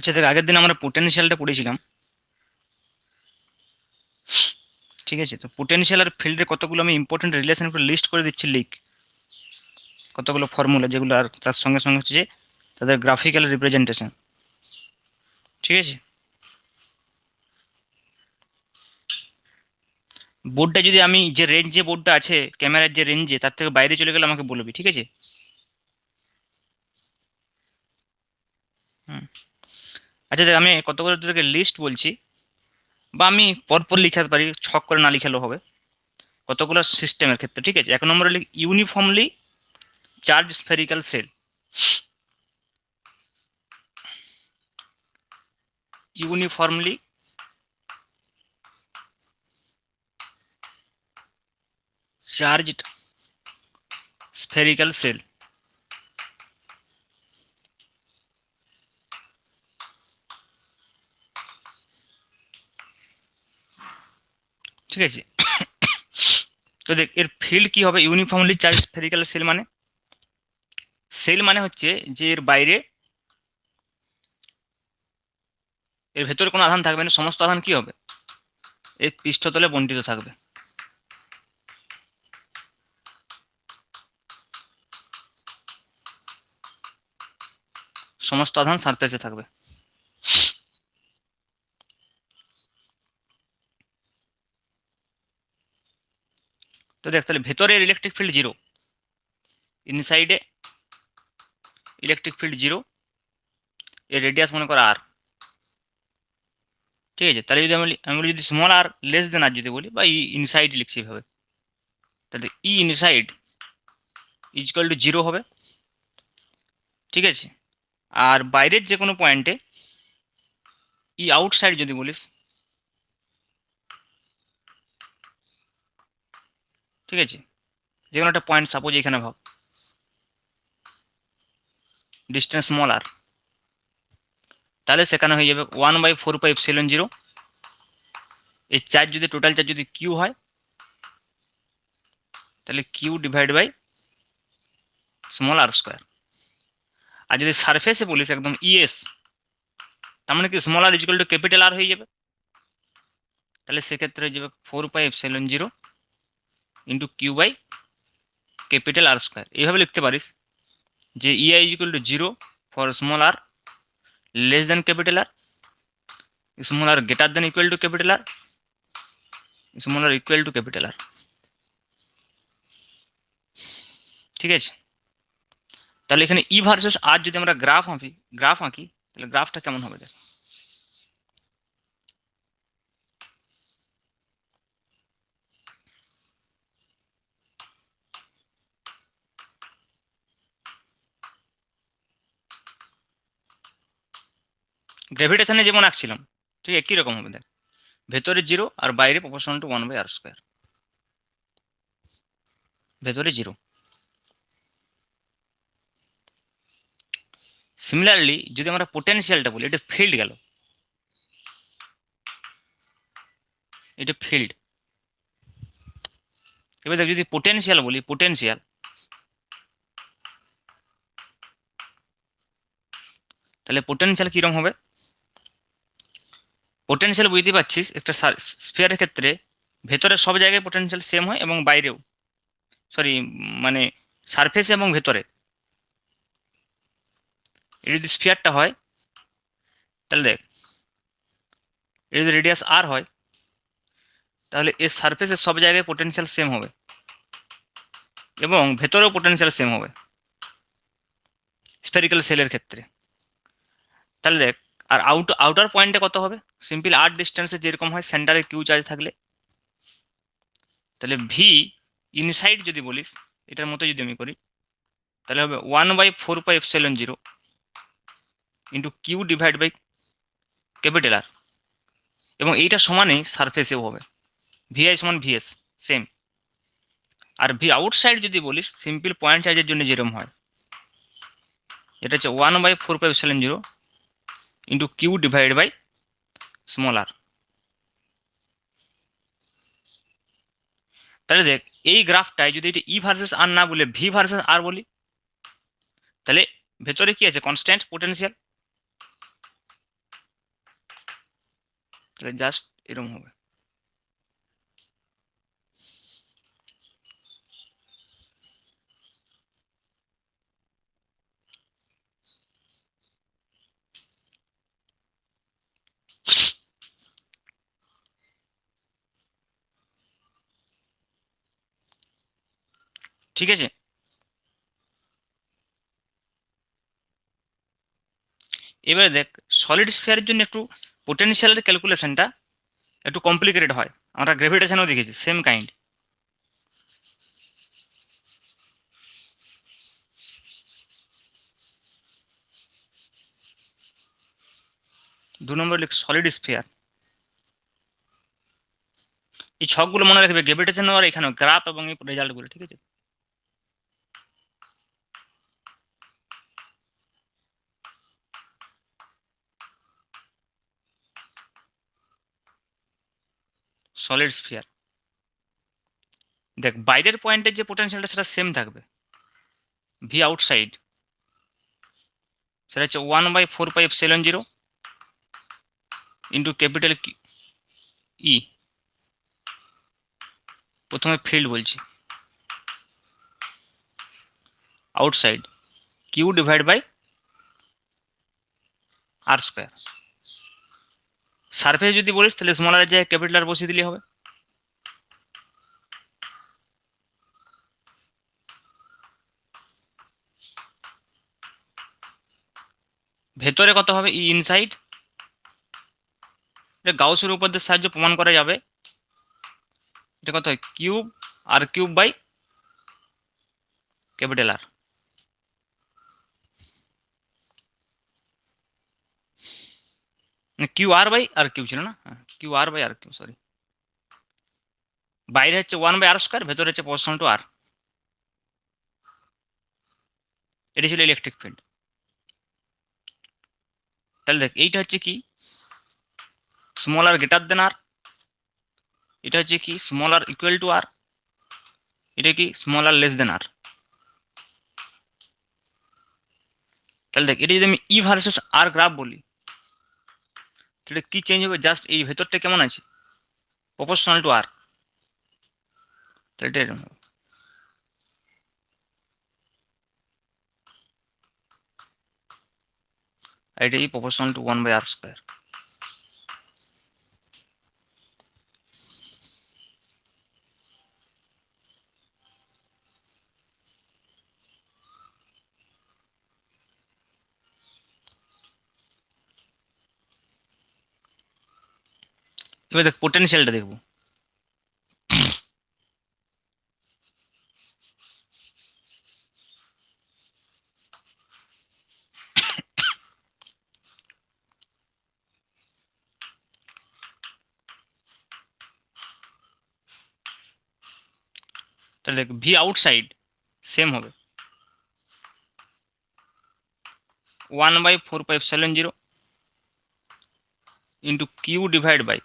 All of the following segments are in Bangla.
আচ্ছা দেখ, আগের দিন আমরা পোটেনশিয়ালটা পড়েছিলাম। ঠিক আছে, তো পোটেনশিয়াল আর ফিল্ডের কতগুলো আমি ইম্পর্টেন্ট রিলেশন করে লিস্ট করে দিচ্ছি, লিখ কতগুলো ফর্মুলা যেগুলো, আর তার সঙ্গে সঙ্গে হচ্ছে যে তাদের গ্রাফিক্যাল রিপ্রেজেন্টেশন। ঠিক আছে, বোর্ডটা যদি আমি যে রেঞ্জে বোর্ডটা আছে ক্যামেরার যে রেঞ্জে তার থেকে বাইরে চলে গেলে আমাকে বলবি, ঠিক আছে? হুম। আচ্ছা দেখ, আমি কতগুলো তোদেরকে লিস্ট বলছি, বা আমি পরপর লিখাতে পারি, ছক করে না লিখালেও হবে। কতগুলো সিস্টেমের ক্ষেত্রে, ঠিক আছে? 1 নম্বরে লিখ uniformly charge spherical shell. Uniformly charged spherical shell. ঠিক আছে, তো দেখ এর ফিল্ড কি হবে? ইউনিফর্মলি চার্জ স্ফেরিক্যাল সেল মানে, সেল মানে হচ্ছে যে এর বাইরে, এর ভেতরে কোনো আধান থাকবে না, সমস্ত আধান কি হবে? এর পৃষ্ঠতলে বণ্টিত থাকবে। সমস্ত আধান সারফেসে থাকবে। তো দেখ, তাহলে ভেতরের ইলেকট্রিক ফিল্ড জিরো, ইনসাইডে ইলেকট্রিক ফিল্ড জিরো, এর রেডিয়াস মনে করো আর। ঠিক আছে, তাহলে যদি আমি বলি যদি স্মল আর লেস দেন আর যদি বলি, বা ই ইনসাইড লিখছি এভাবে, তাহলে ই ইনসাইড ইজকাল টু জিরো হবে। ঠিক আছে, আর বাইরের যে কোনো পয়েন্টে ই আউটসাইড যদি বলিস, ঠিক আছে, যে কোনো একটা পয়েন্ট সাপোজ এখানে ভাব, ডিস্টেন্স স্মল আর, তাহলে সেখানে হয়ে যাবে 1/4πε0। এই চার্জ যদি টোটাল চার্জ যদি কিউ হয়, তাহলে Q divide by small R square. আর যদি সারফেসে বলিস একদম ইএস, তার মানে কি small R is equal to capital R হয়ে যাবে। তাহলে সেক্ষেত্রে হয়ে যাবে 4πε0 into Q by capital R square. এইভাবে লিখতে পারিস যে EI is equal to zero for small R less than capital R, small R greater than equal to capital R, small R equal to capital R. ঠিক আছে, তাহলে এখানে ই ভার্সেস আর যদি আমরা গ্রাফ আঁকি, তাহলে গ্রাফটা কেমন হবে দেখ। গ্র্যাভিটেশনে যেমন আঁকছিলাম ঠিক একই রকম হবে দেখ, ভেতরে জিরো আর বাইরে প্রপোর্শনাল টু 1/r²। ভেতরে জিরো। সিমিলারলি যদি আমরা পোটেনশিয়ালটা বলি, এটা ফিল্ড গেল, এটা ফিল্ড। এবার দেখ যদি পোটেনশিয়াল বলি, পোটেনশিয়াল, তাহলে পোটেনশিয়াল কিরকম হবে? পোটেনশিয়াল বুঝতে পারছিস, একটা স্ফিয়ারের ক্ষেত্রে ভেতরে সব জায়গায় পোটেনশিয়াল সেম হয় এবং বাইরেও, সরি মানে সারফেসে এবং ভেতরে। এটা যদি স্ফিয়ারটা হয়, তাহলে দেখ এটা যদি রেডিয়াস আর হয়, তাহলে এর সারফেসের সব জায়গায় পোটেনশিয়াল সেম হবে এবং ভেতরেও পোটেনশিয়াল সেম হবে স্ফেরিক্যাল সেলের ক্ষেত্রে। তাহলে দেখ, আর আউটার পয়েন্টে কত হবে? সিম্পল আর ডিস্টেন্সে যেরকম হয় সেন্টারে কিউ চার্জ থাকলে, তাহলে ভি ইনসাইড যদি বলিস, এটার মতো যদি আমি করি, তাহলে হবে 1/4πε0 into Q divide by capital R, এবং এইটা সমানেই সারফেসেও হবে, ভিআই সমান ভিএস সেম। আর ভি আউটসাইড যদি বলিস, সিম্পল পয়েন্ট চার্জের জন্য যেরকম হয়, এটা হচ্ছে 1/4πε0 into Q divide by small R. তাহলে দেখ এই গ্রাফটায় যদি এটা ই ভার্সেস আর না বলে ভি ভার্সেস আর বলি, তাহলে ভেতরে কি আছে? Constant potential. তাহলে জাস্ট এরকম হবে। ঠিক আছে, এবারে দেখ সলিড স্ফিয়ারের জন্য একটু পোটেনশিয়ালের ক্যালকুলেশনটা একটু কমপ্লিকেটেড হয়। আমরা গ্র্যাভিটেশনও দেখেছি সেম কাইন্ড। 2 নম্বর লিখ সলিড স্ফিয়ার। এই ছকগুলো মনে রাখবে, গ্র্যাভিটেশন আর এখানে গ্রাফ এবং এই রেজাল্টগুলো, ঠিক আছে। সলিড স্ফিয়ার দেখ বাইরের পয়েন্টের যে পোটেনশিয়ালটা সেটা সেম থাকবে, ভি আউটসাইড সেটা হচ্ছে 1/4πε0 ইন্টু ক্যাপিটাল ই, প্রথমে ফিল্ড বলছি, outside q divide by R square. Surface যদি বলিস তাহলে স্মল আর জায়গায় ক্যাপিটাল আর বসিয়ে দিলে হবে। ভেতরে কত হবে ই ইনসাইড, এটা গাউসের উপপাদ্যের সাহায্যে প্রমাণ করা যাবে। এটা কত হয় cube r cube by capital R. Q r by r q ছিল না, q r by r q, sorry. বাইরে হচ্ছে 1/r², ভেতরে হচ্ছে প্রপোর্শনাল টু আর। এটি ছিল ইলেকট্রিক ফিল্ড। তাহলে দেখ এইটা হচ্ছে কি স্মল আর গ্রেটার দেন আর, এটা হচ্ছে কি স্মল আর ইকুয়াল টু আর, এটা কি স্মল আর লেস দেন আর। তাহলে দেখ এটা যদি আমি ই ভার্সেস আর গ্রাফ বলি তাহলে কি চেঞ্জ হবে, জাস্ট এই ভেতরটা কেমন আছে প্রপোর্শনাল টু আর, তাহলে এটা এরকম হবে। আর এটা ই প্রপোর্শনাল টু 1/r²। এবার দেখ পোটেনশিয়ালটা দেখবো। তাহলে দেখ ভি আউটসাইড সেম হবে 1/4πε0 into Q divide by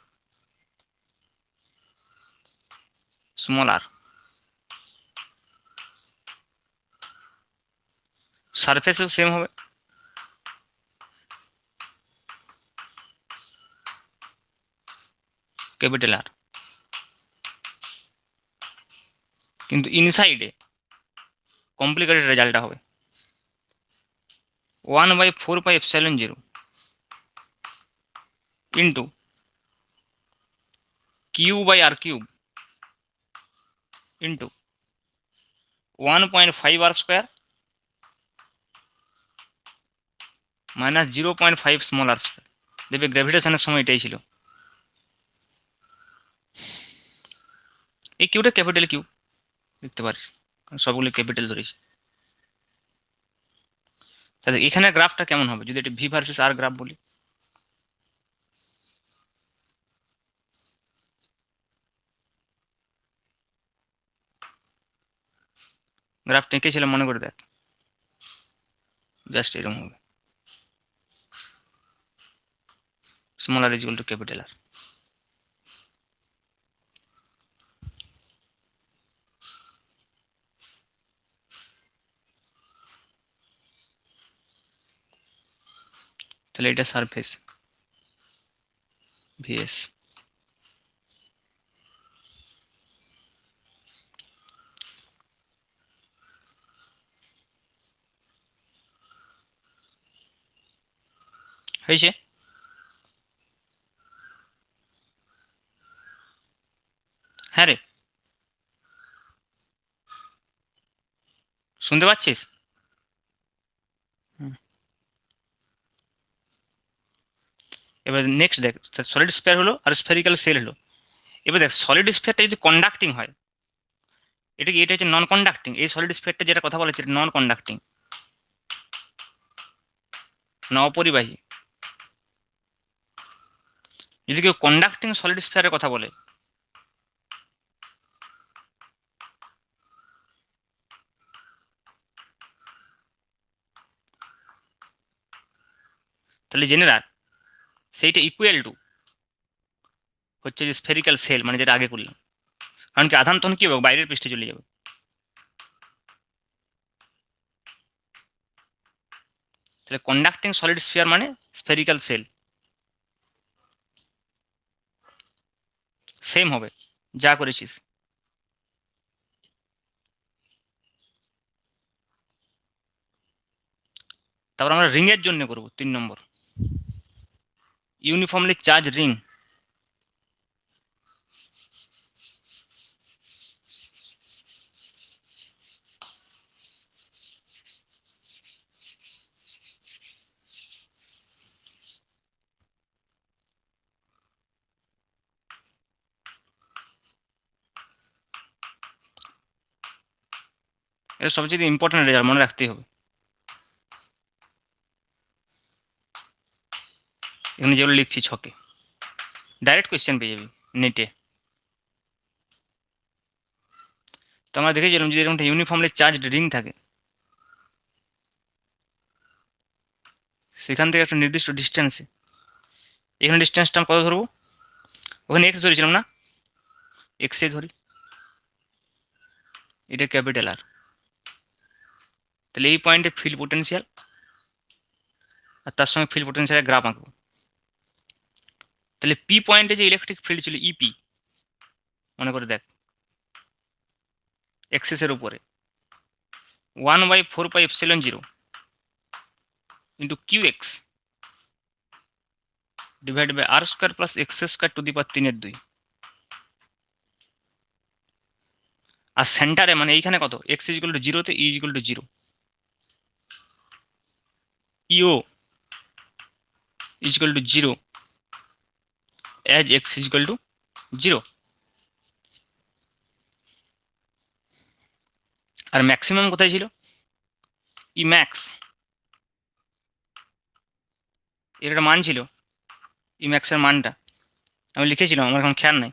small আর। সারফেসেও সেম হবে, ক্যাপিটাল আর, কিন্তু ইনসাইডে কমপ্লিকেটেড রেজাল্টটা হবে 1/4πε0 into Q by R cube into 1.5r² minus 0.5 small R square. দেখবে গ্র্যাভিটেশনের সময় এটাই ছিল। এই কিউটা ক্যাপিটাল কিউ দেখতে পারিস, সবগুলো ক্যাপিটাল ধরেছি। তাহলে এখানে গ্রাফটা কেমন হবে যদি এটা ভি ভার্সেস আর গ্রাফ বলি। গ্রাফটা এঁকেছিলাম মনে করে দেখ, জাস্ট এরকম হবে, small R equal to capital R. তাহলে এটা সারফেস, ভিএস। হয়েছে? হ্যাঁ রে, শুনতে পাচ্ছিস? এবার নেক্সট দেখ, সলিড স্ফিয়ার হলো আর স্ফেরিক্যাল সেল হলো। এবার দেখ সলিড স্ফিয়ারটা যদি কন্ডাক্টিং হয়, এটা হচ্ছে নন কন্ডাক্টিং। এই সলিড স্ফিয়ারটা যেটা কথা বলা হচ্ছে নন কন্ডাক্টিং, না অপরিবাহী। যদি কেউ কন্ডাক্টিং সলিড স্ফিয়ারের কথা বলে, তাহলে জেনে রাখ সেইটা ইকুয়াল টু হচ্ছে যে স্ফেরিক্যাল সেল, মানে যেটা আগে করলাম। কারণ কি আধান তখন কি হবে, বাইরের পৃষ্ঠে চলে যাবে। তাহলে কন্ডাক্টিং সলিড স্ফিয়ার মানে স্ফেরিক্যাল সেল। সেম হবে যা করেছিস। তারপর আমরা রিং এর জন্য করব 3 নম্বর, ইউনিফর্মলি চার্জ রিং। এটা সবচেয়ে ইম্পর্টেন্ট রেজাল্ট, মনে রাখতেই হবে। এখানে যেগুলো লিখছি ছকে, ডাইরেক্ট কোয়েশ্চেন পেয়ে যাবি নেটে। তো আমরা দেখেছিলাম যদি এরকম ইউনিফর্মলি চার্জ রিং থাকে, সেখান থেকে একটা নির্দিষ্ট ডিস্টেন্সে, এখানে ডিস্টেন্সটা কত ধরবো, ওখানে এক্স ধরেছিলাম না, এক্সে ধরি, এটা ক্যাপিটাল আর। তাহলে এই পয়েন্টে ফিল্ড পোটেনশিয়াল আর তার সঙ্গে ফিল্ড পোটেনশিয়ালের গ্রাফ আঁকবো। তাহলে পি পয়েন্টে যে ইলেকট্রিক ফিল্ড ছিল ইপি, মনে করে দেখ, এক্সেসের উপরে 1/4πε0 into Q X divide by R square plus X square to the power 3/2। আর সেন্টারে মানে এইখানে কত, এক্স ইজ ইকুয়াল টু 0 তে ই is equal to 0, EO is equal to 0 as x is equal to 0। আর ম্যাক্সিমাম কোথায় ছিল, ই ম্যাক্স, এর একটা মান ছিল, ই ম্যাক্সের মানটা আমি লিখেছিলাম, আমার এখন খেয়াল নাই,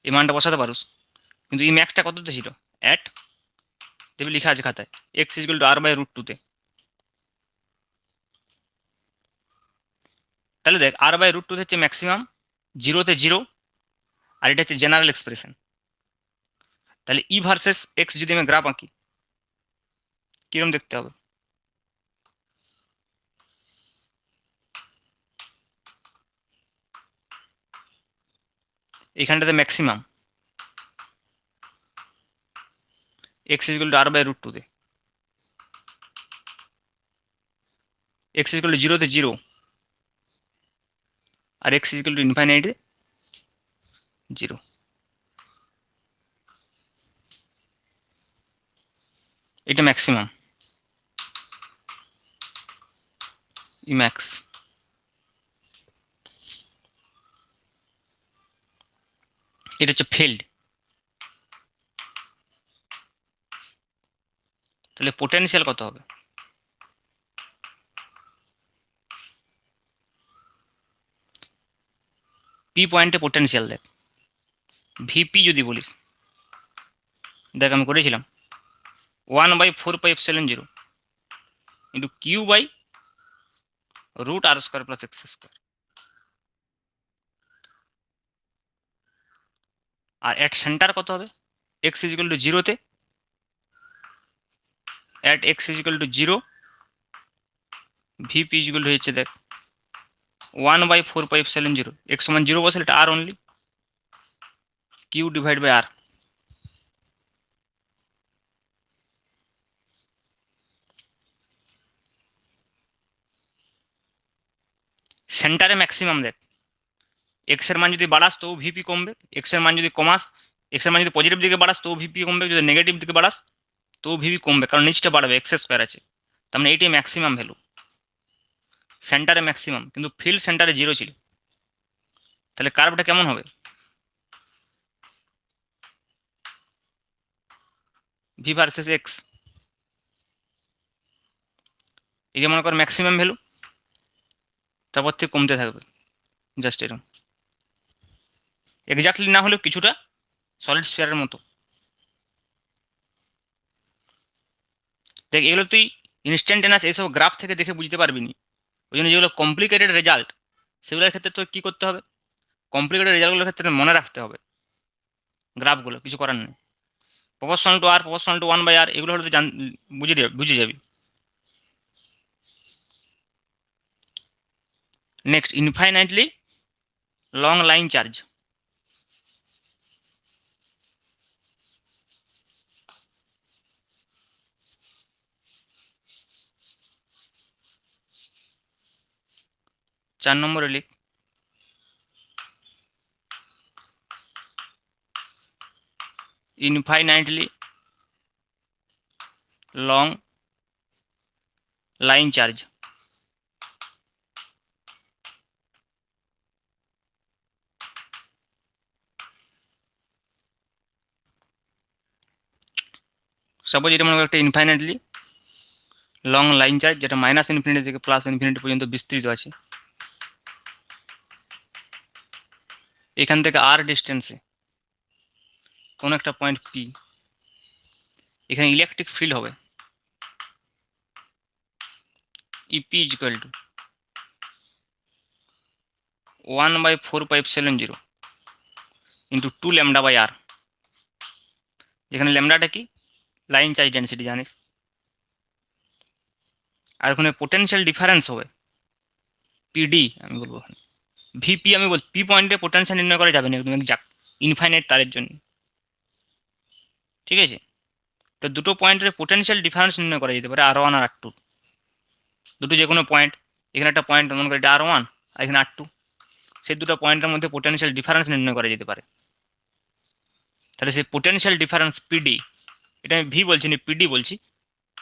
এই মানটা বসাতে পারুস। কিন্তু ই ম্যাক্সটা কততে ছিল, অ্যাট, দেবে লেখা আছে খাতায়, x is equal two r/√2 তে। তাহলে দেখ r/√2 হচ্ছে ম্যাক্সিমাম, 0 তে 0, আর এটা হচ্ছে জেনারেল এক্সপ্রেশন। তাহলে ই ভার্সেস এক্স যদি আমি গ্রাফ আঁকি, কিরম দেখতে হবে, এইখানটাতে maximum x is equal two r/√2 তে, এক্স ইজ ইকুয়াল টু 0 তে 0, আর এক্স ইজ ইকুয়াল টু ইনফাইনাইটে 0। এটা ম্যাক্সিমাম, ই ম্যাক্স। এটা হচ্ছে ফিল্ড। তাহলে পোটেনশিয়াল কত হবে, পি পয়েন্টে পোটেনশিয়াল দেখ, ভিপি যদি বলিস, দেখ আমি করেছিলাম 1/4πε0 into Q/√r² plus X square. আর এট সেন্টার কত হবে, এক্স ইজ ইকুয়াল টু 0 তে, at X is equal to 0, VP is equal to হচ্ছে দেখ 1/4πε0, x সমান 0 বসলে এটা R only, Q divide by R. সেন্টারে ম্যাক্সিমাম দেখ, এক্স এর মান যদি বাড়াস তো ভিপি কমবে, এক্স এর মান যদি কমাস, এক্স এর মান যদি পজিটিভ দিকে বাড়াস তো ভিপি কমবে, যদি নেগেটিভ দিকে বাড়াস তো ভিপি কমবে, কারণ নিচটা বাড়বে, এক্স স্কোয়ার আছে। তার মানে এইটাই ম্যাক্সিমাম ভ্যালু, সেন্টারে ম্যাক্সিমাম, কিন্তু ফিল্ড সেন্টারে 0 ছিল। তাহলে কার্ভটা কেমন হবে? ভি ভার্সেস এক্স, এই যে মনে কর ম্যাক্সিমাম ভ্যালু, তারপর থেকে কমতে থাকবে, জাস্ট এরকম, এক্স্যাক্টলি না হলেও কিছুটা সলিড স্ফিয়ারের মতো। দেখ এগুলো তুই ইনস্ট্যান্টেনাস এইসব গ্রাফ থেকে দেখে বুঝতে পারবি নি, ওই জন্য যেগুলো কমপ্লিকেটেড রেজাল্ট সেগুলোর ক্ষেত্রে তো কী করতে হবে, কমপ্লিকেটেড রেজাল্টগুলোর ক্ষেত্রে মনে রাখতে হবে গ্রাফগুলো, কিছু করার নেই। Proportional to R, proportional to 1/r, এগুলো হলে তো বুঝে যাবি। Next, infinitely long line charge. চার নম্বরে লিখ, infinitely long line charge. Suppose এটা মনে করো একটা ইনফাইনাইটলি লং লাইন চার্জ, যেটা মাইনাস ইনফিনিটি থেকে প্লাস ইনফিনিটি পর্যন্ত বিস্তৃত আছে। এখান থেকে আর ডিস্টেন্সে কোনো একটা পয়েন্ট পি, এখানে ইলেকট্রিক ফিল্ড হবে EP equal to 1/4πε0 into 2 lambda by R, যেখানে ল্যামডাটা কি, লাইন চার্জ ডেন্সিটি জানিস। আর ওখানে পোটেনশিয়াল ডিফারেন্স হবে পিডি, আমি বলবো ভিপি, আমি বল পি পয়েন্টে পোটেনশিয়াল নির্ণয় করা যাবে না একদম এক্সাক্ট ইনফাইনাইট তারের জন্য, ঠিক আছে। তো দুটো পয়েন্টের পোটেনশিয়াল ডিফারেন্স নির্ণয় করা যেতে পারে R1 আর R2, দুটো যে কোনো পয়েন্ট, এখানে একটা পয়েন্ট মনে করি এটা R1 আর এখানে R2, সেই দুটো পয়েন্টের মধ্যে পোটেনশিয়াল ডিফারেন্স নির্ণয় করা যেতে পারে। তাহলে সেই পোটেনশিয়াল ডিফারেন্স পিডি, এটা আমি ভি বলছি না পিডি বলছি,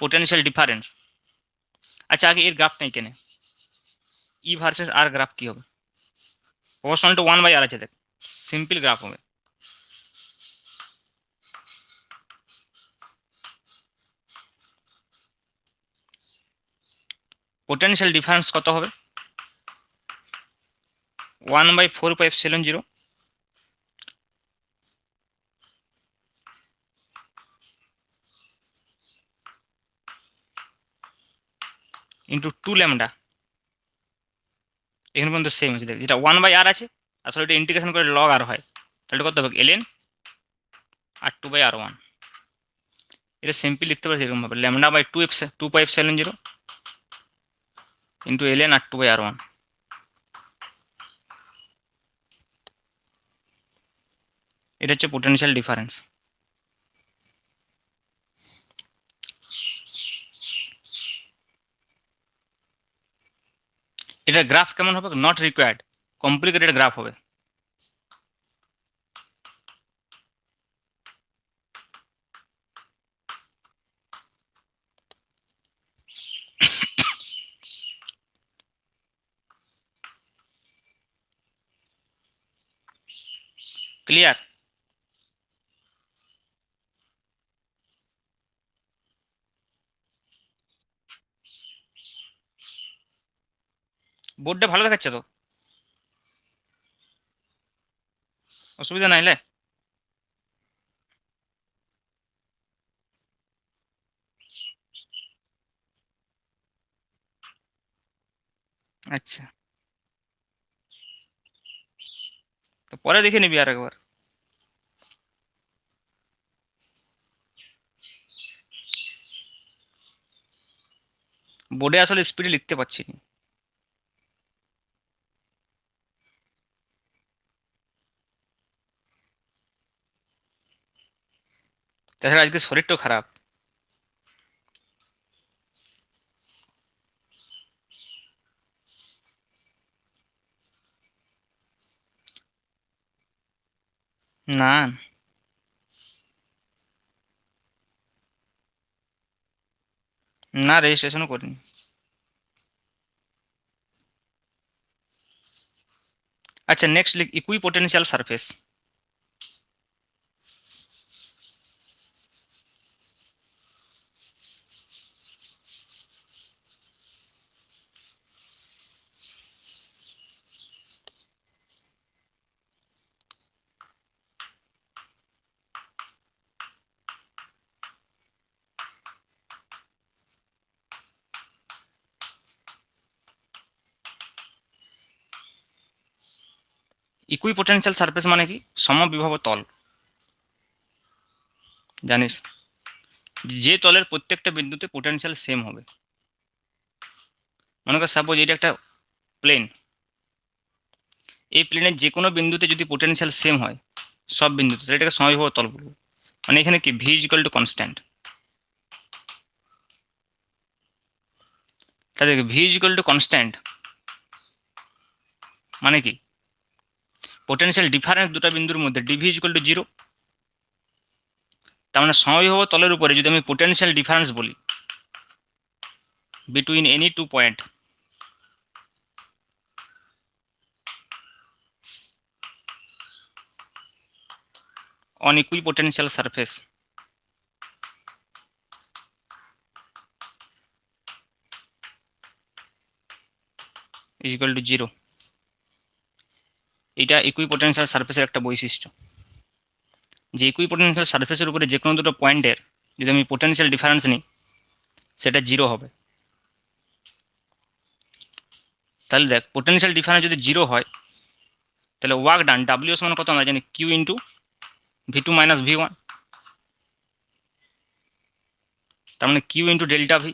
পোটেনশিয়াল ডিফারেন্স। আচ্ছা আগে এর গ্রাফ নেই কেনে, ই ভার্সেস আর গ্রাফ কি হবে, প্রপোর্শনাল টু 1/r আছে, দেখ সিম্পল গ্রাফ হবে। পোটেনশিয়াল ডিফারেন্স কত হবে, 1/4πε0 ইন্টু 2 ল্যামডা, এখানে পর্যন্ত সেম আছে, দেখ যেটা 1/r আছে আসলে এটা ইন্টিগ্রেশন করে লগ আর হয়, তাহলে কত হবে ln R2/R1। এটা সিম্পল লিখতে পারছি এরকম ভাবে, lambda by 2πε0 into ln R2/R1। এটা হচ্ছে পোটেনশিয়াল ডিফারেন্স। এটা গ্রাফ কেমন হবে, নট রিকোয়ার্ড, কমপ্লিকেটেড গ্রাফ হবে। ক্লিয়ার? বোর্ডটা ভালো দেখাচ্ছে তো, অসুবিধা নাইলে? আচ্ছা, তো পরে দেখে নিবি আর একবার। বোর্ডে আসলে স্পিডে লিখতে পারছি না। তাছাড়া আজকে শরীরটাও খারাপ। না না, রেজিস্ট্রেশনও করিনি। আচ্ছা, নেক্সট লিখ ইকুই পোটেনশিয়াল সারফেস। ইকুই পোটেনশিয়াল সারফেস মানে কি? সমবিভব তল। জানিস যে তলের প্রত্যেকটা বিন্দুতে পোটেনশিয়াল সেম হবে। মনে কর সাপোজ এটা একটা প্লেন, এই প্লেনের যে কোনো বিন্দুতে যদি পোটেনশিয়াল সেম হয় সব বিন্দুতে, তাহলে এটাকে সমবিভব তল বলবো। মানে এখানে কি V is equal to constant. তাহলে V is equal to constant মানে কি? পোটেনশিয়াল ডিফারেন্স দুটো বিন্দুর মধ্যে DV is equal to zero. তার মানে সমবিভব তলের উপরে যদি আমি পোটেনশিয়াল ডিফারেন্স বলি between any two point, on equipotential surface is equal to 0, এটা ইকুইপোটেনশিয়াল সারফেসের একটা বৈশিষ্ট্য যে ইকুইপোটেনশিয়াল সারফেসের উপরে যে কোনো দুটো পয়েন্টের যদি আমি পোটেনশিয়াল ডিফারেন্স নিই সেটা জিরো হবে। তাহলে দেখ পোটেনশিয়াল ডিফারেন্স যদি জিরো হয় তাহলে ওয়ার্ক ডান ডাব্লিউ সমান কত আমরা জানি q into v two minus v one, তার মানে কিউ ইন্টু ডেল্টা ভি,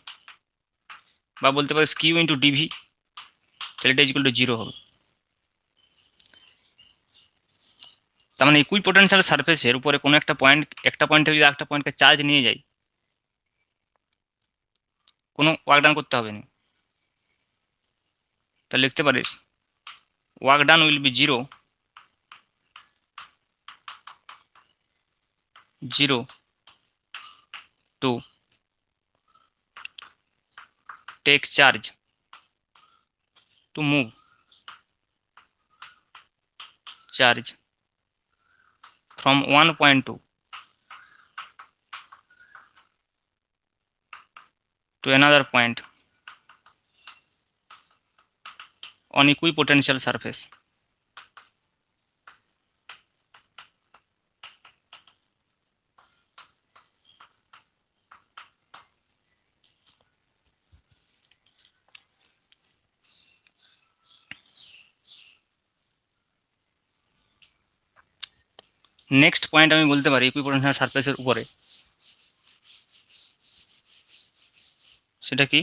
বা বলতে পারিস কিউ ইন্টু ডিভি, তাহলে এটা ইকুয়াল টু জিরো হবে। তার মানে ইকুইপোটেনশিয়াল সারফেসের উপরে কোনো একটা পয়েন্ট থেকে যদি একটা পয়েন্টকে চার্জ নিয়ে যাই কোনো ওয়ার্ক ডান করতে হবে না। তাহলে লিখতে পারিস work done will be zero, zero to take charge to move charge from one point to another point on equipotential surface. Next point আমি বলতে পারি ইকুইপোটেনশিয়াল সারফেসের উপরে, সেটা কি?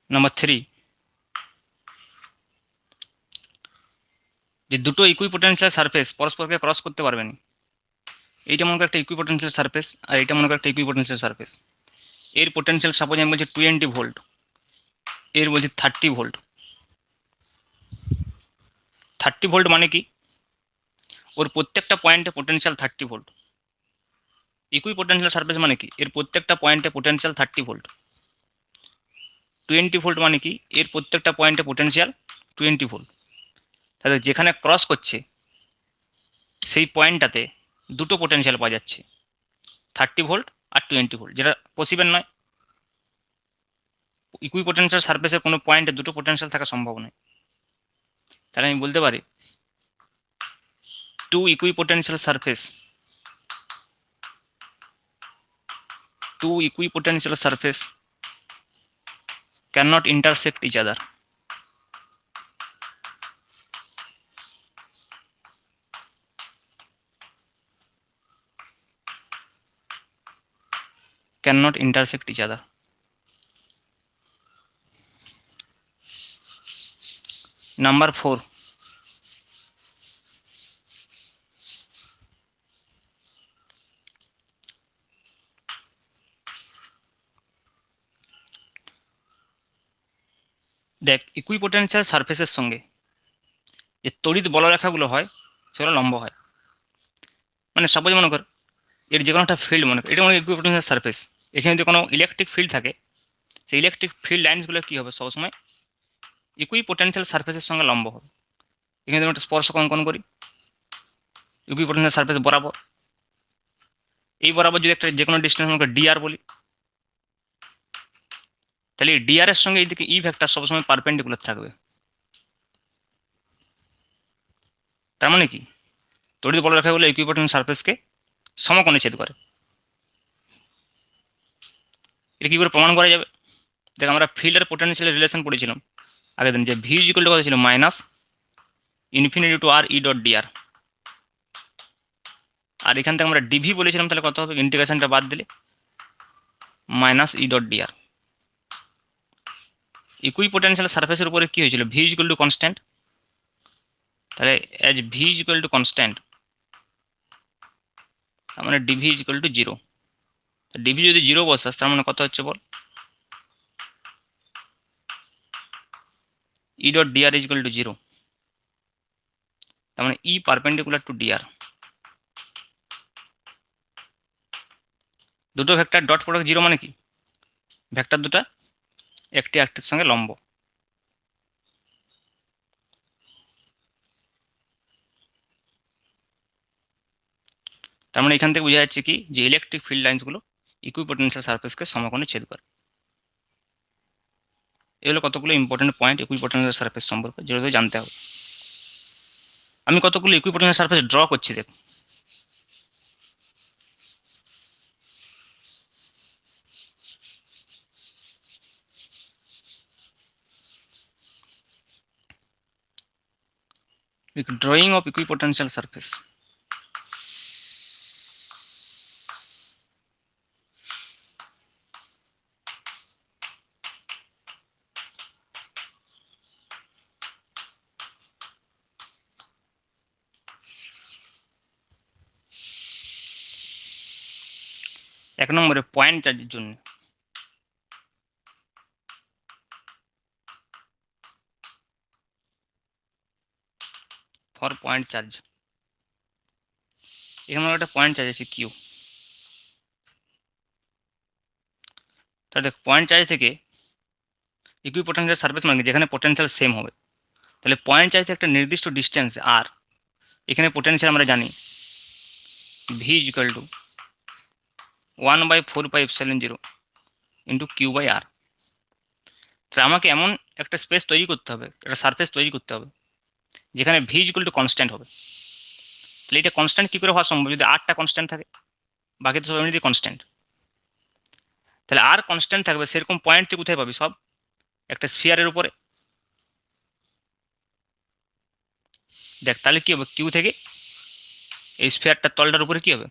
নাম্বার 3, যে দুটো ইকুইপোটেনশিয়াল সারফেস পরস্পরকে ক্রস করতে পারবে না। এইটা মনে কর একটা ইকুইপোটেনশিয়াল সারফেস আর এটা মনে কর একটা ইকুইপোটেনশিয়াল সারফেস। এর পোটেনশিয়াল সাপোজ আমি বলছি 20 ভোল্ট, এর বলছি 30 ভোল্ট। 30 ভোল্ট মানে কি? ওর প্রত্যেকটা পয়েন্টে পোটেনশিয়াল 30 ভোল্ট। ইকুইপোটেনশিয়াল সারফেস মানে কি? এর প্রত্যেকটা পয়েন্টে পোটেনশিয়াল 30 ভোল্ট। 20 ভোল্ট মানে কি? এর প্রত্যেকটা পয়েন্টে পোটেনশিয়াল 20 ভোল্ট। তাহলে যেখানে ক্রস করছে সেই পয়েন্টটাতে দুটো পোটেনশিয়াল পাওয়া যাচ্ছে, 30 ভোল্ট আর 20 ভোল্ট, যেটা পসিবল নয়। ইকুইপোটেনশিয়াল সারফেসের কোনো পয়েন্টে দুটো পোটেনশিয়াল থাকা সম্ভব নয়। তাহলে আমি বলতে পারি two equipotential surface cannot intersect each other. Cannot intersect each other. Number 4, দেখ ইকুইপোটেনশিয়াল সারফেসের সঙ্গে যে তড়িৎ বলরেখাগুলো হয় সেগুলো লম্ব হয়। মানে সাপোজ মনে কর এর যে কোনো একটা ফিল্ড মনে কর, এটা মনে ইকুইপোটেনশিয়াল সারফেস, এখানে যদি কোনো ইলেকট্রিক ফিল্ড থাকে সেই ইলেকট্রিক ফিল্ড লাইন্সগুলো কী হবে সবসময় ইকুইপোটেনশিয়াল সারফেসের সঙ্গে লম্ব হবে। এখানে যদি একটা স্পর্শক অঙ্কন করি ইকুইপোটেনশিয়াল সারফেস বরাবর, এই বরাবর যদি একটা যে কোনো ডিস্টেন্স মনে করি ডিআর বলি, তাহলে এই ডিআর এর সঙ্গে এইদিকে ই ভেক্টর সবসময় পারপেন্ডিকুলার থাকবে। তার মানে কি তড়িৎ বলরেখাগুলো ইকুইপোটেনশিয়াল সারফেসকে সমকোণে ছেদ করে। এটা কী করে প্রমাণ করা যাবে? দেখ আমরা ফিল্ড আর পোটেনশিয়ালের রিলেশন পড়েছিলাম আগের দিন, যে ভি ইকুয়াল টু কত ছিল minus infinity to R E dot DR, আর এখান থেকে আমরা ডিভি বলেছিলাম, তাহলে কত হবে ইন্টিগ্রেশনটা বাদ দিলে minus E dot DR. Equipotential সারফেসের উপরে কী হয়েছিল ভি ইকুয়াল টু কনস্ট্যান্ট, তাহলে as V equal to constant তার মানে DV equal to zero. DV যদি জিরো বসাস তার মানে কত হচ্ছে বল E dot DR is equal to zero, তার মানে ই পারপেন্ডিকুলার টু ডিআর। দুটো ভেক্টর ডট প্রোডাক্ট জিরো মানে কি ভেক্টর দুটা একটি একটির সঙ্গে লম্ব। তার মানে এখান থেকে বোঝা যাচ্ছে কি যে ইলেকট্রিক ফিল্ড লাইন্সগুলো ইকুইপোটেনশিয়াল সারফেসকে সমকোণে ছেদ করে। এগুলো কতগুলো ইম্পর্টেন্ট পয়েন্ট ইকুইপোটেনশিয়াল সারফেস সম্পর্কে যেগুলো জানতে হবে। আমি কতগুলো ইকুইপোটেনশিয়াল সারফেস ড্র করছি দেখ। Drawing of equipotential surface. এক নম্বরে পয়েন্ট চার্জের জন্য ফর পয়েন্ট চার্জ, এখানে একটা পয়েন্ট চার্জ আছে কিউ। তাহলে দেখ পয়েন্ট চার্জ থেকে ইকুইপোটেনশিয়াল সারফেস মানে যেখানে পোটেনশিয়াল সেম হবে, তাহলে পয়েন্ট চার্জ থেকে একটা নির্দিষ্ট ডিস্টেন্স আর, এখানে পোটেনশিয়াল আমরা জানি V equal to 1/4πε0 into Q by R. তাহলে আমাকে এমন একটা স্পেস তৈরি করতে হবে, একটা সারফেস তৈরি করতে হবে যেখানে ভি ইকুয়াল টু কনস্ট্যান্ট হবে। তাহলে এটা কনস্ট্যান্ট কী করে হওয়া সম্ভব যদি আরটা কনস্ট্যান্ট থাকে, বাকি তো সব এমনিতেই কনস্ট্যান্ট। তাহলে আর কনস্ট্যান্ট থাকবে সেরকম পয়েন্ট তুই কোথায় পাবি সব একটা স্ফিয়ারের উপরে। দেখ তাহলে কী হবে কিউ থেকে এই স্ফিয়ারটার তলটার উপরে কী হবে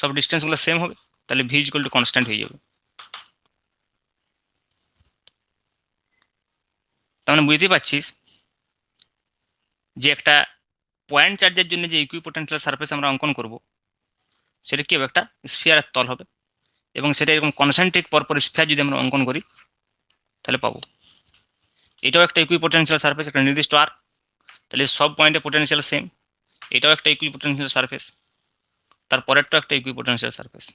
সব ডিস্টেন্সগুলো সেম হবে, তাহলে ভি ইকুয়াল টু কনস্ট্যান্ট হয়ে যাবে। তার মানে বুঝতেই পারছিস যে একটা পয়েন্ট চার্জের জন্য যে ইকুইপোটেনশিয়াল সারফেস আমরা অঙ্কন করব সেটা কী হবে একটা স্ফিয়ারের তল হবে, এবং সেটা এরকম কনসেন্ট্রিক পরপর স্ফিয়ার যদি আমরা অঙ্কন করি তাহলে পাবো। এটাও একটা ইকুইপোটেনশিয়াল সারফেস একটা নির্দিষ্ট আর, তাহলে সব পয়েন্টে পোটেনশিয়াল সেম, এটাও একটা ইকুইপোটেনশিয়াল সারফেস, তারপরেরটাও একটা ইকুইপোটেনশিয়াল সারফেস।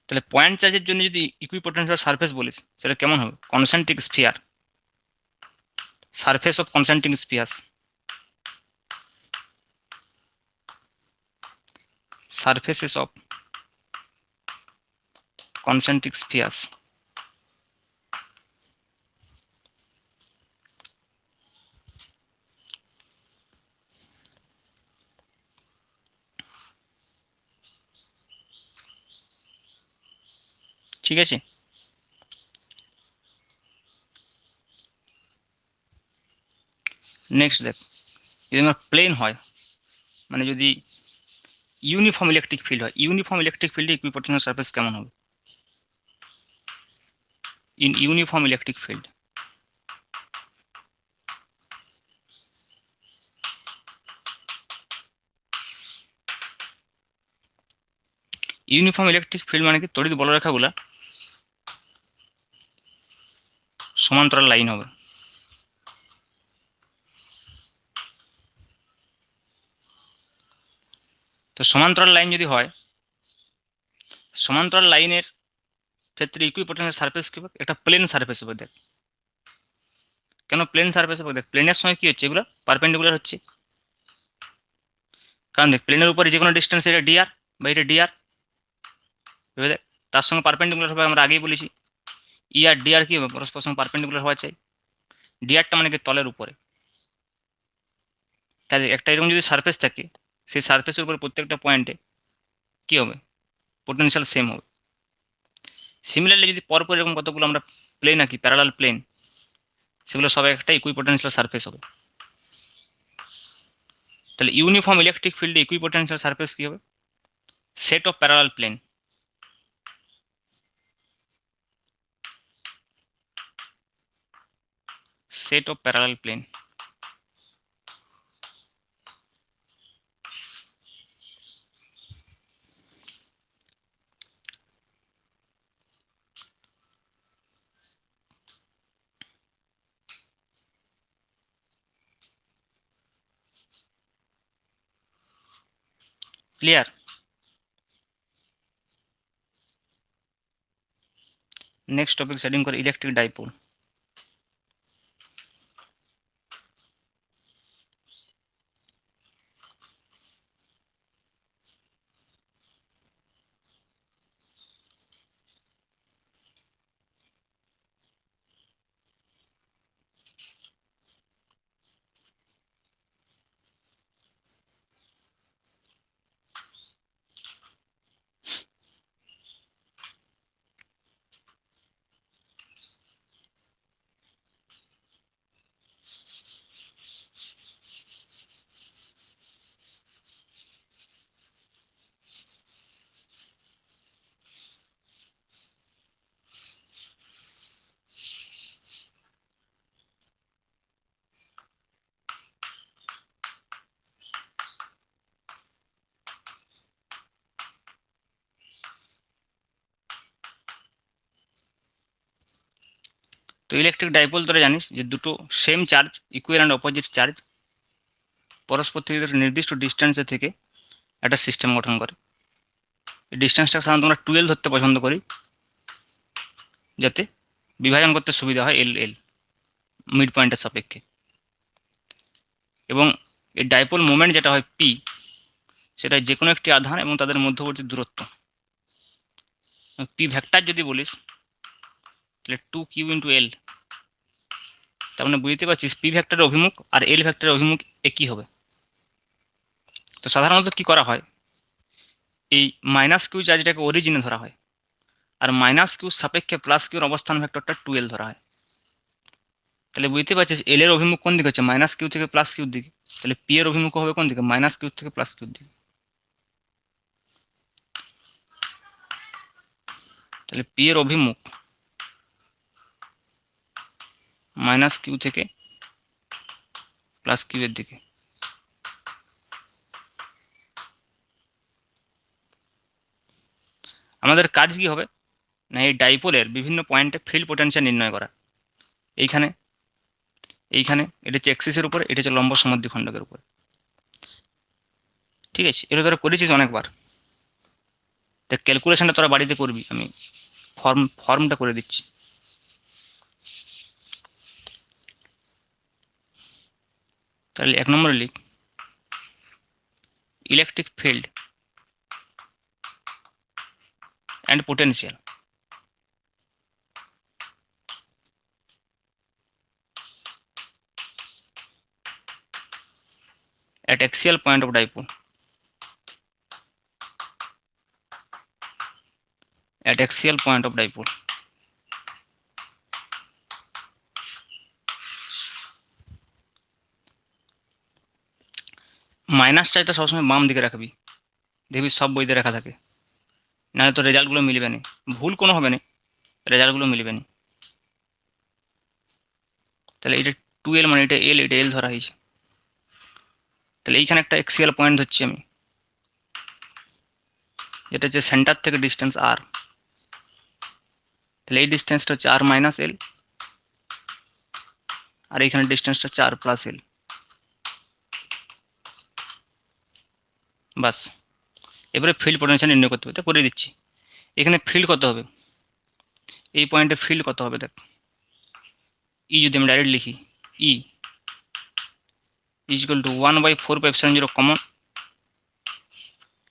তাহলে পয়েন্ট চার্জের জন্য যদি ইকুইপোটেনশিয়াল সারফেস বলিস সেটা কেমন হবে concentric sphere, surface of concentric স্ফিয়ার্স, surfaces of concentric স্ফিয়ার্স। ঠিক আছে, নেক্সট দেখ যদি আমার প্লেন হয় মানে যদি ইউনিফর্ম ইলেকট্রিক ফিল্ড হয়, ইউনিফর্ম ইলেকট্রিক ফিল্ডে ইকুইপোটেনশিয়াল সারফেস কেমন হবে in uniform electric field. Uniform electric field মানে কি তড়িৎ বলরেখাগুলা সমান্তরাল লাইন হবে। তো সমান্তরাল লাইন যদি হয়, সমান্তরাল লাইনের ক্ষেত্রে ইকুইপোটেনশিয়াল সারফেস কি হবে? একটা প্লেন সারফেস হবে। দেখ কেন প্লেন সারফেস হবে? দেখ প্লেনের সঙ্গে কি হচ্ছে, এগুলো পারপেন্ডিকুলার হচ্ছে। কারণ দেখ প্লেনের উপরে যে কোনো ডিস্টেন্স, এটা ডিআর বা এটা ডিআর, ভেবে দেখ তার সঙ্গে পারপেন্ডিকুলার হবে। আমরা আগেই বলেছি ই আর ডিআর কি হবে? পরস্পর সঙ্গে পারপেন্ডিকুলার হওয়া চাই। ডিআরটা মানে কি তলের উপরে। তাই একটা এরকম যদি সারফেস থাকে, সেই সারফেসের উপরে প্রত্যেকটা পয়েন্টে কি হবে? পোটেনশিয়াল সেম হবে। সিমিলারলি যদি পরপর এরকম কতগুলো আমরা প্লেন আঁকি, প্যারালাল প্লেন, সেগুলো সব একটা ইকুইপোটেনশিয়াল সারফেস হবে। তাহলে ইউনিফর্ম ইলেকট্রিক ফিল্ডে ইকুইপোটেনশিয়াল সারফেস কি হবে? Set of parallel plane. Set of parallel plane. Clear? Next topic setting করে ইলেকট্রিক ডাইপোল। তো ইলেকট্রিক ডাইপোল তোরা জানিস যে দুটো same charge, equal and opposite charge, পরস্পর থেকে নির্দিষ্ট ডিস্টেন্সে থেকে একটা সিস্টেম গঠন করে। এই ডিস্টেন্সটা সাধারণত আমরা 12 ধরতে পছন্দ করি, যাতে বিভাজন করতে সুবিধা হয় এল এল মিড পয়েন্টের সাপেক্ষে। এবং এই ডাইপোল মোমেন্ট যেটা হয় পি, সেটা যে কোনো একটি আধান এবং তাদের মধ্যবর্তী দূরত্ব। পি ভেক্টর যদি বলিস তাহলে 2q × l। তার মানে বুঝতে পারছিস পি ভেক্টরের অভিমুখ আর এল ভেক্টরের অভিমুখ একই হবে। তো সাধারণত কি করা হয়, এই মাইনাস কিউ চার্জটাকে অরিজিনে ধরা হয়, আর মাইনাস কিউর সাপেক্ষে প্লাস কিউর অবস্থান ভেক্টরটা 2l ধরা হয়। তাহলে বুঝতে পারছিস এল এর অভিমুখ কোন দিকে হচ্ছে? মাইনাস কিউ থেকে প্লাস কিউর দিকে। তাহলে পি এর অভিমুখ হবে কোন দিকে? মাইনাস কিউ থেকে প্লাস কিউর দিকে। তাহলে পি এর অভিমুখ মাইনাস কিউ থেকে প্লাস কিউ এর দিকে। আমাদের কাজ কি হবে না, এই ডাইপোলের বিভিন্ন পয়েন্টে ফিল্ড পোটেনশিয়াল নির্ণয় করা। এইখানে এইখানে এটা হচ্ছে এক্সিসের উপরে, এটা হচ্ছে লম্ব সমদ্বিখণ্ডকের উপরে। ঠিক আছে, এটা তোরা করেছিস অনেকবার। দেখ ক্যালকুলেশনটা তোরা বাড়িতে করবি, আমি ফর্মটা করে দিচ্ছি। তাহলে 1 নম্বরে লিখ electric field and potential at axial point of dipole, at axial point of dipole। Minus চার্জটা সবসময় বাম দিকে রাখবি, দেখবি সব বইতে রাখা থাকে, নাহলে তো রেজাল্টগুলো মিলবে না। ভুল কোনো হবে না, রেজাল্টগুলো মিলবে না। তাহলে এটা 2l মানে এটা এল ধরা হয়েছে। তাহলে এইখানে একটা এক্সিয়াল পয়েন্ট ধরছি আমি, যেটা হচ্ছে সেন্টার থেকে ডিস্টেন্স আর। তাহলে এই ডিস্টেন্সটা হচ্ছে আর মাইনাস এল, আর এখানে ডিস্টেন্সটা 4 প্লাস এল। বাস, এবারে ফিল্ড পোটেনশিয়াল নির্ণয় করতে হবে, তো করে দিচ্ছি। এখানে ফিল্ড কত হবে, এই পয়েন্টে ফিল্ড কত হবে দেখ, ই যদি আমি ডাইরেক্ট লিখি, ই ইজ ইকুয়াল টু 1/4πε0 কমন।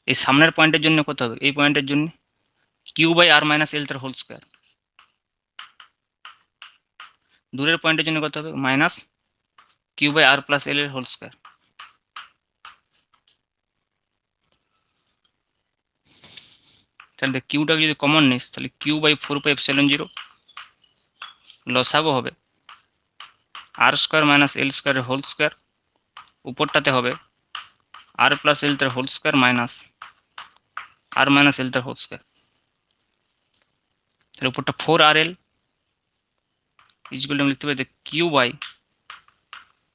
এই সামনের পয়েন্টের জন্য কত হবে, এই পয়েন্টের জন্য Q/r মাইনাস এল তার হোল স্কোয়ার। দূরের পয়েন্টের জন্য কত হবে, মাইনাস Q/r প্লাস এল এর হোল স্কোয়ার। তাহলে কিউটাকে যদি কমন নিস তাহলে Q/4πε0 লসাগু হবে আর স্কোয়ার মাইনাস এল স্কোয়ারের হোল স্কোয়ার, উপরটাতে হবে আর প্লাস এল তার হোল স্কোয়ার মাইনাস আর মাইনাস এল তার হোল স্কোয়ার। তাহলে উপরটা 4RL ইজ ইকুয়াল টু আমি লিখতে পারি Q/4